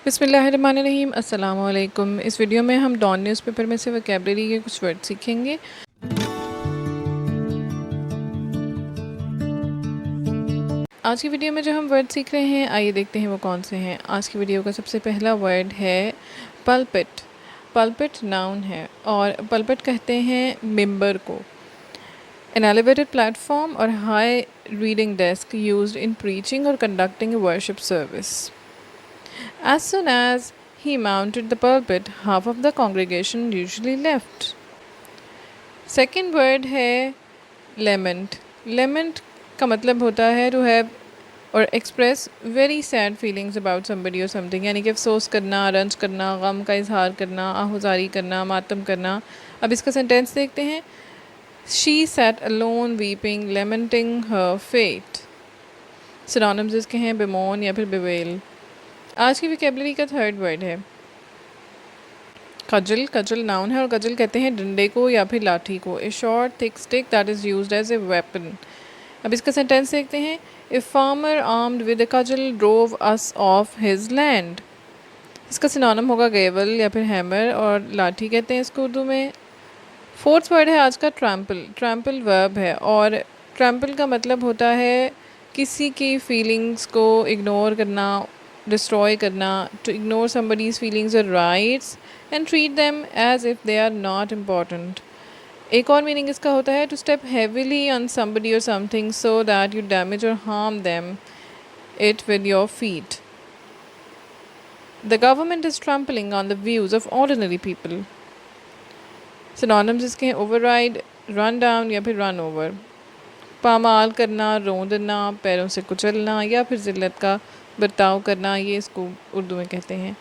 बिस्मिल्लाहिर्रहमानिर्रहीम अस्सलाम वालेकुम। इस वीडियो में हम डॉन न्यूज़पेपर में से वोकैबलरी के कुछ वर्ड सीखेंगे। आज की वीडियो में जो हम वर्ड सीख रहे हैं, आइए देखते हैं वो कौन से हैं। आज की वीडियो का सबसे पहला वर्ड है पल्पिट। पल्पिट नाउन है और पल्पिट कहते हैं मिंबर को। एन एलिवेटेड प्लेटफॉर्म और high reading desk used in preaching और conducting a worship service. As soon as he mounted the pulpit, half of the congregation usually left. Second word है lament. Lament का मतलब होता है to have और express very sad feelings about somebody or something, यानी कि अफसोस करना, रंज करना, गम का इजहार करना, आहुजारी करना, मातम करना। अब इसका सेंटेंस देखते हैं। She sat alone weeping, lamenting her fate. Synonyms इसके हैं bemoan या फिर bewail। आज की वोकैबलरी का थर्ड वर्ड है कजल। कजल नाउन है और कजल कहते हैं डंडे को या फिर लाठी को। A short thick stick that is used as a weapon. अब इसका सेंटेंस देखते हैं। A farmer armed with a cudgel drove us off his land. इसका सिनोनिम होगा गेवल या फिर हैमर और लाठी कहते हैं इसको उर्दू में। फोर्थ वर्ड है आज का ट्रैम्पल। ट्रैम्पल वर्ब है और ट्रैम्पल का मतलब होता है किसी की फीलिंग्स को इग्नोर करना, डिस्ट्रॉय करना, to ignore somebody's feelings or rights and treat them as if they are not important। एक और मीनिंग इसका होता है to step heavily on somebody or something so that you damage or harm them it with your feet। The government is trampling on the views of ordinary people। Synonyms इसके हैं override, run down या फिर run over। पामाल करना, रोंदना, पैरों से कुचलना या फिर ज़िल्लत का बर्ताव करना, ये इसको उर्दू में कहते हैं।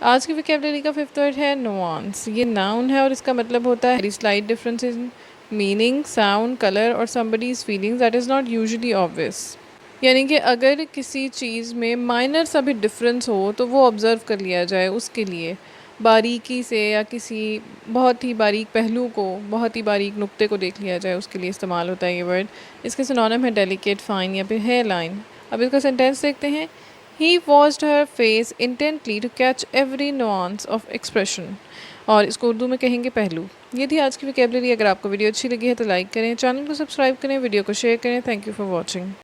आज की वोकैबलरी का फिफ्थ वर्ड है नुआंस। ये नाउन है और इसका मतलब होता है slight difference in meaning, sound, colour और somebody's feelings that is not usually obvious. यानी कि अगर किसी चीज़ में माइनर सा भी डिफरेंस हो तो वो ऑब्ज़र्व कर लिया जाए, उसके लिए बारीकी से या किसी बहुत ही बारीक पहलू को, बहुत ही बारीक नुक्ते को देख लिया जाए, उसके लिए इस्तेमाल होता है ये वर्ड। इसके सिनोनिम है डेलिकेट, फाइन या फिर हेयर लाइन। अब इसका सेंटेंस देखते हैं। He watched her face intently to catch every nuance of expression। और इसको उर्दू में कहेंगे पहलू। ये थी आज की वोकैबलरी। अगर आपको वीडियो अच्छी लगी है तो लाइक करें, चैनल को सब्सक्राइब करें, वीडियो को शेयर करें। Thank you for watching.